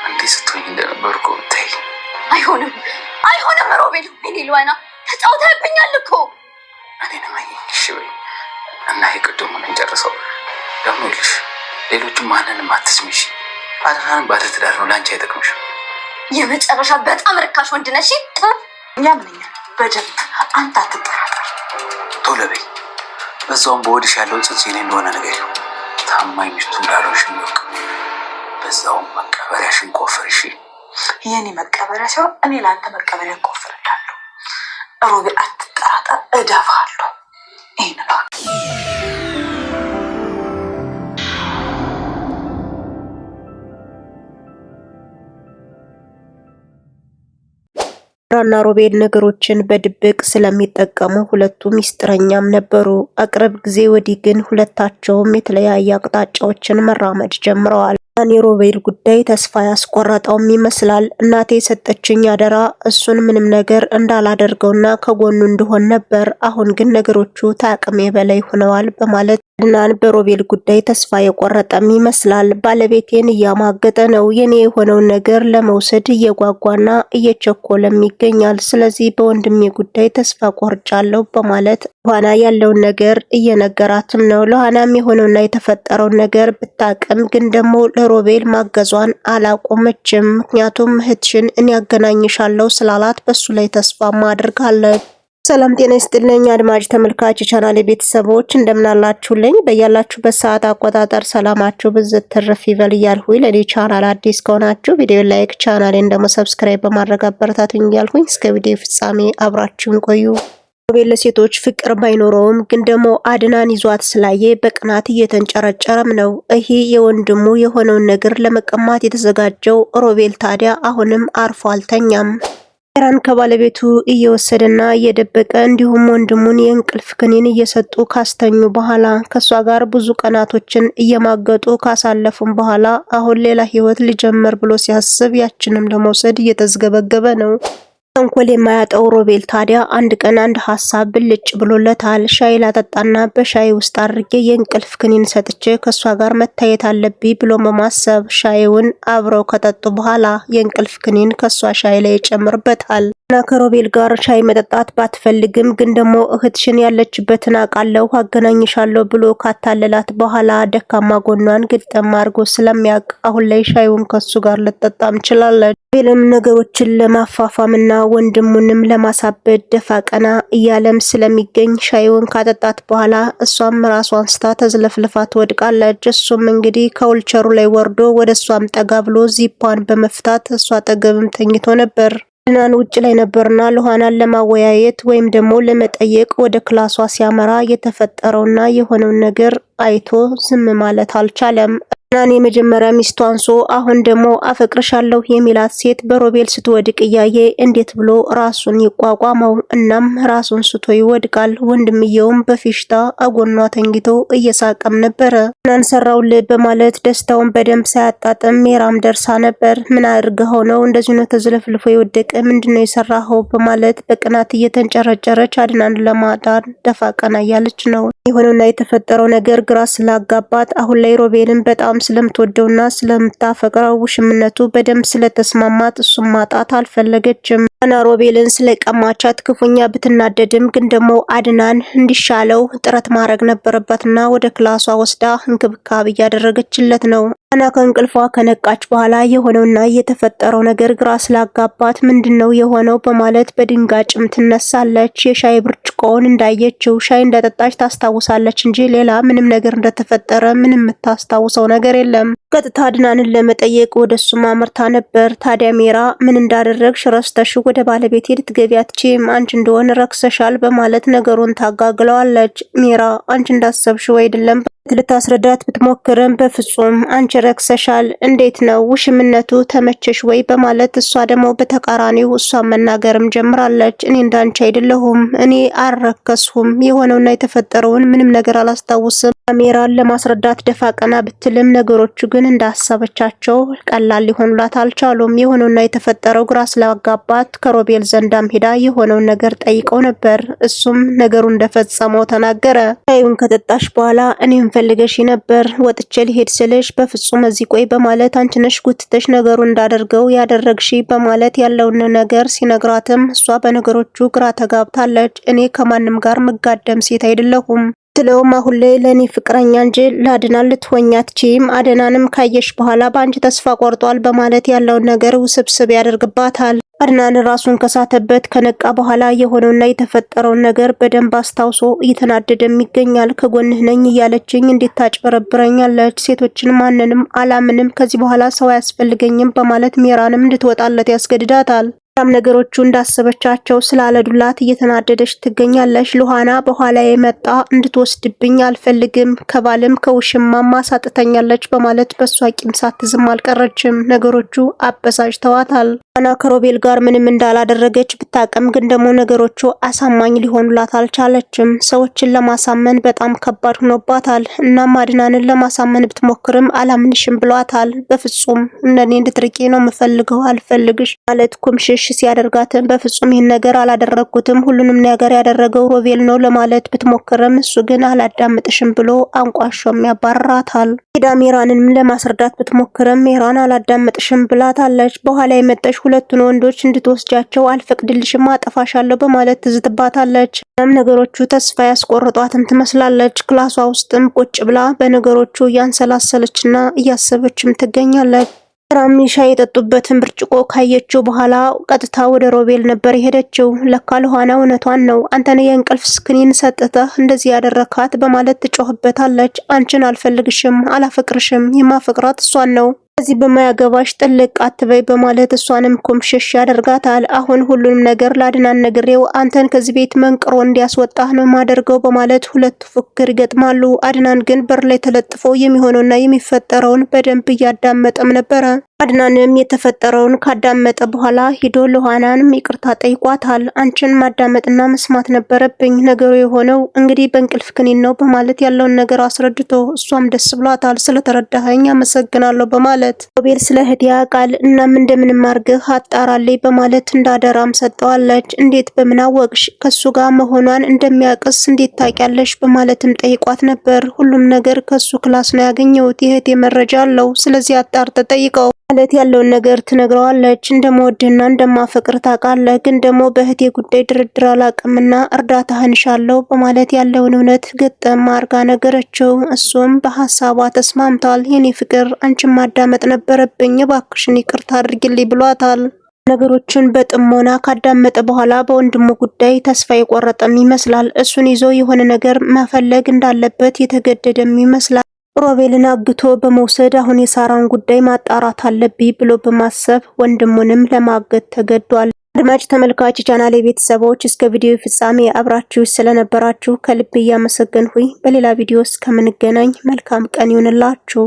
እንዴት ስትሆኝ እንደነበርኩ ተይ። አይሆንም ሮቤል፣ እኔ ልዋና ተጫውተህብኛል እኮ። እኔንም አየኝ። እሺ በይ እና የቅድሙን እንጨርሰው። ደግሞ ይልሽ ሌሎቹም ማንንም አትስሚሽ። አድናን ባለትዳር ነው፣ ለአንቺ አይጠቅምሽም። የመጨረሻ በጣም ርካሽ ወንድ ነሽ። ያምነኛል በደንብ አንተ አትጠራጠር። ቶሎ በይ። በዛውም በወድሽ ያለው ጽጽ እኔ እንደሆነ ነገር ይሁን። ታማኝ ሚስቱ እንዳልሆንሽ የሚወቅ በዛውም መቀበሪያሽን ቆፍር። እሺ የኔ መቀበሪያ ሲሆን እኔ ለአንተ መቀበሪያ ቆፍርልሃለሁ። ሮቤል አትጠራጠር፣ እደፋለሁ። ይሄን ነው ራና ሮቤል ነገሮችን በድብቅ ስለሚጠቀሙ ሁለቱ ሚስጥረኛም ነበሩ። አቅርብ ጊዜ ወዲህ ግን ሁለታቸውም የተለያየ አቅጣጫዎችን መራመድ ጀምረዋል። የሮቤል ጉዳይ ተስፋ ያስቆረጠውም ይመስላል። እናቴ የሰጠችኝ አደራ እሱን ምንም ነገር እንዳላደርገውና ከጎኑ እንደሆን ነበር። አሁን ግን ነገሮቹ ከአቅሜ በላይ ሆነዋል በማለት አድናን በሮቤል ጉዳይ ተስፋ የቆረጠም ይመስላል። ባለቤቴን እያማገጠ ነው፣ የኔ የሆነውን ነገር ለመውሰድ እየጓጓና እየቸኮለም ይገኛል። ስለዚህ በወንድሜ ጉዳይ ተስፋ ቆርጫለሁ በማለት ሉሃና ያለውን ነገር እየነገራትም ነው። ሉሃናም የሆነውና የተፈጠረውን ነገር ብታቅም ግን ደግሞ ለሮቤል ማገዟን አላቆመችም። ምክንያቱም እህትሽን እኔ ያገናኝሻለሁ ስላላት በሱ ላይ ተስፋ ማድርጋለች። ሰላም ጤና ይስጥልኝ አድማጭ ተመልካች ቻናሌ ቤተሰቦች እንደምናላችሁልኝ በያላችሁበት ሰዓት አቆጣጠር ሰላማችሁ ብዝት ትርፍ ይበል እያልኩኝ ለኔ ቻናል አዲስ ከሆናችሁ ቪዲዮ ላይክ ቻናሌን ደግሞ ሰብስክራይብ በማድረግ አበረታቱኝ እያልኩኝ እስከ ቪዲዮ ፍጻሜ አብራችሁን ቆዩ። ሮቤል ለሴቶች ፍቅር ባይኖረውም ግን ደግሞ አድናን ይዟት ስላየ በቅናት እየተንጨረጨረም ነው። ይሄ የወንድሙ የሆነውን ነገር ለመቀማት የተዘጋጀው ሮቤል ታዲያ አሁንም አርፎ አልተኛም። ሜራን ከባለቤቱ እየወሰደና እየደበቀ እንዲሁም ወንድሙን የእንቅልፍ ክኒን እየሰጡ ካስተኙ በኋላ ከሷ ጋር ብዙ ቀናቶችን እየማገጡ ካሳለፉም በኋላ አሁን ሌላ ህይወት ሊጀምር ብሎ ሲያስብ ያችንም ለመውሰድ እየተዝገበገበ ነው። ተንኮል የማያጠው ሮቤል ታዲያ አንድ ቀን አንድ ሐሳብ ብልጭ ብሎለታል። ሻይ ላጠጣና በሻይ ውስጥ አድርጌ የእንቅልፍ ክኒን ሰጥቼ ከሷ ጋር መታየት አለብኝ ብሎ በማሰብ ሻይውን አብረው ከጠጡ በኋላ የእንቅልፍ ክኒን ከሷ ሻይ ላይ ይጨምርበታል። እና ከሮቤል ጋር ሻይ መጠጣት ባትፈልግም ግን ደግሞ እህትሽን ያለችበትን አውቃለሁ አገናኝሻለሁ ብሎ ካታለላት በኋላ ደካማ ጎኗን ግጥም አድርጎ ስለሚያውቅ አሁን ላይ ሻዩን ከሱ ጋር ልጠጣም ችላለች። ሮቤልም ነገሮችን ለማፋፋምና ወንድሙንም ለማሳበድ ደፋ ቀና እያለም ስለሚገኝ ሻዩን ካጠጣት በኋላ እሷም ራሷን ስታ ተዝለፍልፋ ትወድቃለች። እሱም እንግዲህ ከውልቸሩ ላይ ወርዶ ወደ እሷም ጠጋ ብሎ ዚፓን በመፍታት እሷ አጠገብም ተኝቶ ነበር። አድናን ውጭ ላይ ነበርና ሉሃናን ለማወያየት ወይም ደግሞ ለመጠየቅ ወደ ክላሷ ሲያመራ የተፈጠረውና የሆነውን ነገር አይቶ ዝም ማለት አልቻለም። አድናን የመጀመሪያ ሚስቱ አንሶ አሁን ደግሞ አፈቅርሻለሁ የሚላት ሴት በሮቤል ስትወድቅ እያየ እንዴት ብሎ ራሱን ይቋቋመው? እናም ራሱን ስቶ ይወድቃል። ወንድምየውም በፊሽታ አጎኗ ተንግቶ እየሳቀም ነበረ። አድናን ሰራውልህ በማለት ደስታውን በደንብ ሳያጣጥም ሜራም ደርሳ ነበር። ምን አድርገው ነው እንደዚህ ነው ተዝለፍልፎ የወደቀ? ምንድነው የሰራኸው? በማለት በቅናት እየተንጨረጨረች አድናን ለማዳን ደፋ ቀና እያለች ነው። የሆነውና የተፈጠረው ነገር ግራ ስላጋባት አሁን ላይ ሮቤልን በጣም ስለምትወደውና ስለምታፈቅረው ውሽምነቱ በደንብ ስለተስማማት እሱም ማጣት አልፈለገችም። አና ሮቤልን ስለቀማቻት ክፉኛ ብትናደድም ግን ደግሞ አድናን እንዲሻለው ጥረት ማድረግ ነበረባትና ወደ ክላሷ ወስዳ እንክብካቤ እያደረገችለት ነው። አና ከእንቅልፏ ከነቃች በኋላ የሆነውና የተፈጠረው ነገር ግራ ስላጋባት ምንድነው የሆነው በማለት በድንጋጭም ትነሳለች። የሻይ ብርጭቆውን እንዳየችው ሻይ እንደጠጣች ታስታውሳለች እንጂ ሌላ ምንም ነገር እንደተፈጠረ ምንም የምታስታውሰው ነገር የለም። ቀጥታ አድናንን ለመጠየቅ ወደሱ ማምርታ ነበር። ታዲያ ሜራ ምን እንዳደረግሽ ረስተሽ ወደ ባለቤቴ ልትገቢ አትችይም፣ አንቺ እንደሆነ ረክሰሻል በማለት ነገሩን ታጋግለዋለች። ሜራ አንቺ እንዳሰብሽው አይደለም ልታስረዳት ብትሞክርም በፍጹም አንቺ ረክሰሻል፣ እንዴት ነው ውሽምነቱ ተመቸሽ ወይ በማለት እሷ ደግሞ በተቃራኒው እሷ መናገርም ጀምራለች። እኔ እንዳንቺ አይደለሁም፣ እኔ አልረከስሁም፣ የሆነውና የተፈጠረውን ምንም ነገር አላስታውስም አሜራን ለማስረዳት ደፋ ቀና ብትልም ነገሮቹ ግን እንዳሰበቻቸው ቀላል ሊሆኑላት አልቻሉም። የሆነውና የተፈጠረው ግራ ስላጋባት ከሮቤል ዘንዳም ሄዳ የሆነውን ነገር ጠይቀው ነበር። እሱም ነገሩ እንደፈጸመው ተናገረ። ሻዩን ከጠጣሽ በኋላ እኔም ፈልገሽ ነበር፣ ወጥቼ ሊሄድ ስልሽ በፍጹም እዚህ ቆይ በማለት አንቺ ነሽ ጉትተሽ ነገሩ እንዳደርገው ያደረግሽ በማለት ያለውን ነገር ሲነግራትም እሷ በነገሮቹ ግራ ተጋብታለች። እኔ ከማንም ጋር መጋደም ሴት አይደለሁም ትለውም አሁን ላይ ለኔ ፍቅረኛ እንጂ ለአድናን ልትሆኝ አትችይም፣ አድናንም ካየሽ በኋላ በአንቺ ተስፋ ቆርጧል በማለት ያለውን ነገር ውስብስብ ያደርግባታል። አድናን ራሱን ከሳተበት ከነቃ በኋላ የሆነውና የተፈጠረውን ነገር በደንብ አስታውሶ እየተናደደም ይገኛል። ከጎንህ ነኝ እያለችኝ እንዴት ታጭበረብረኛለች? ሴቶችን ማንንም አላምንም፣ ከዚህ በኋላ ሰው አያስፈልገኝም በማለት ሜራንም እንድትወጣለት ያስገድዳታል። ነገሮቹ እንዳሰበቻቸው ስላለዱላት እየተናደደች ትገኛለች። ሉሃና በኋላ የመጣ እንድትወስድብኝ አልፈልግም፣ ከባልም ከውሽማም ማሳጥተኛለች በማለት በሷ ቂም ሳትዝም አልቀረችም። ነገሮቹ አበሳጭተዋታል። ሉሃና ከሮቤል ጋር ምንም እንዳላደረገች ብታቀም ግን ደግሞ ነገሮቹ አሳማኝ ሊሆኑላት አልቻለችም። ሰዎችን ለማሳመን በጣም ከባድ ሆኖባታል። እናም አድናንን ለማሳመን ብትሞክርም አላምንሽም ብሏታል። በፍጹም እንደኔ እንድትርቂ ነው የምፈልገው፣ አልፈልግሽ ማለት ኩምሽሽ ሲያደርጋትም በፍጹም ይህን ነገር አላደረኩትም፣ ሁሉንም ነገር ያደረገው ሮቤል ነው ለማለት ብትሞክርም እሱ ግን አላዳምጥሽም ብሎ አንቋሾም ያባርራታል። ሄዳ ሜራንንም ለማስረዳት ብትሞክርም ሜራን አላዳምጥሽም ብላታለች። በኋላ የመጣሽ ሁለቱን ወንዶች እንድትወስጃቸው አልፈቅድልሽም፣ አጠፋሻለሁ በማለት ትዝትባታለች። ነገሮቹ ተስፋ ያስቆርጧትም ትመስላለች። ክላሷ ውስጥም ቁጭ ብላ በነገሮቹ እያንሰላሰለችና እያሰበችም ትገኛለች። ራሚሻ የጠጡበትን ብርጭቆ ካየችው በኋላ ቀጥታ ወደ ሮቤል ነበር የሄደችው። ለካ ሉሃና እውነቷን ነው፣ አንተን የእንቅልፍ ስክኒን ሰጥተህ እንደዚህ ያደረካት በማለት ትጮህበታለች። አንቺን አልፈልግሽም፣ አላፈቅርሽም፣ የማፈቅራት እሷን ነው፣ ከዚህ በማያገባሽ ጥልቅ አትበይ በማለት እሷንም ኮምሽሽ ያደርጋታል። አሁን ሁሉንም ነገር ለአድናን ነግሬው አንተን ከዚህ ቤት መንቅሮ እንዲያስወጣህ ነው ማደርገው በማለት ሁለቱ ፉክክር ይገጥማሉ። አድናን ግን በር ላይ ተለጥፎ የሚሆነውና የሚፈጠረውን በደንብ እያዳመጠም ነበረ። አድናንም የተፈጠረውን ካዳመጠ በኋላ ሂዶ ሉሃናንም ይቅርታ ጠይቋታል። አንቺን ማዳመጥና መስማት ነበረብኝ፣ ነገሩ የሆነው እንግዲህ በእንቅልፍ ክኒን ነው በማለት ያለውን ነገር አስረድቶ እሷም ደስ ብሏታል። ስለተረዳኸኝ አመሰግናለሁ በማለት ሮቤል ስለ እህቴ ያውቃል፣ እናም እንደምንም አድርገህ አጣራልኝ በማለት እንዳደራም ሰጠዋለች። እንዴት በምን አወቅሽ? ከሱ ጋር መሆኗን እንደሚያውቅስ እንዴት ታውቂያለሽ? በማለትም ጠይቋት ነበር። ሁሉም ነገር ከሱ ክላስ ነው ያገኘሁት፣ የእህቴ መረጃ አለው፣ ስለዚህ አጣርተህ ጠይቀው ማለት ያለውን ነገር ትነግረዋለች። እንደምወድህና እንደማፈቅር ታውቃለህ፣ ግን ደግሞ በእህቴ ጉዳይ ድርድር አላቅምና እርዳታህን እሻለሁ በማለት ያለውን እውነት ግጥም አርጋ ነገረችው። እሱም በሀሳቧ ተስማምቷል። የኔ ፍቅር አንቺን ማዳመጥ ነበረብኝ፣ እባክሽን ይቅርታ አድርጊልኝ ብሏታል። ነገሮችን በጥሞና ካዳመጠ በኋላ በወንድሙ ጉዳይ ተስፋ የቆረጠም ይመስላል። እሱን ይዞ የሆነ ነገር መፈለግ እንዳለበት የተገደደም ይመስላል። ሮቤልን አግቶ በመውሰድ አሁን የሳራን ጉዳይ ማጣራት አለብኝ ብሎ በማሰብ ወንድሙንም ለማገት ተገዷል። አድማጭ ተመልካች ቻናሌ ቤተሰቦች እስከ ቪዲዮ ፍጻሜ አብራችሁ ስለነበራችሁ ከልብ እያመሰገንሁኝ በሌላ ቪዲዮ እስከምንገናኝ መልካም ቀን ይሁንላችሁ።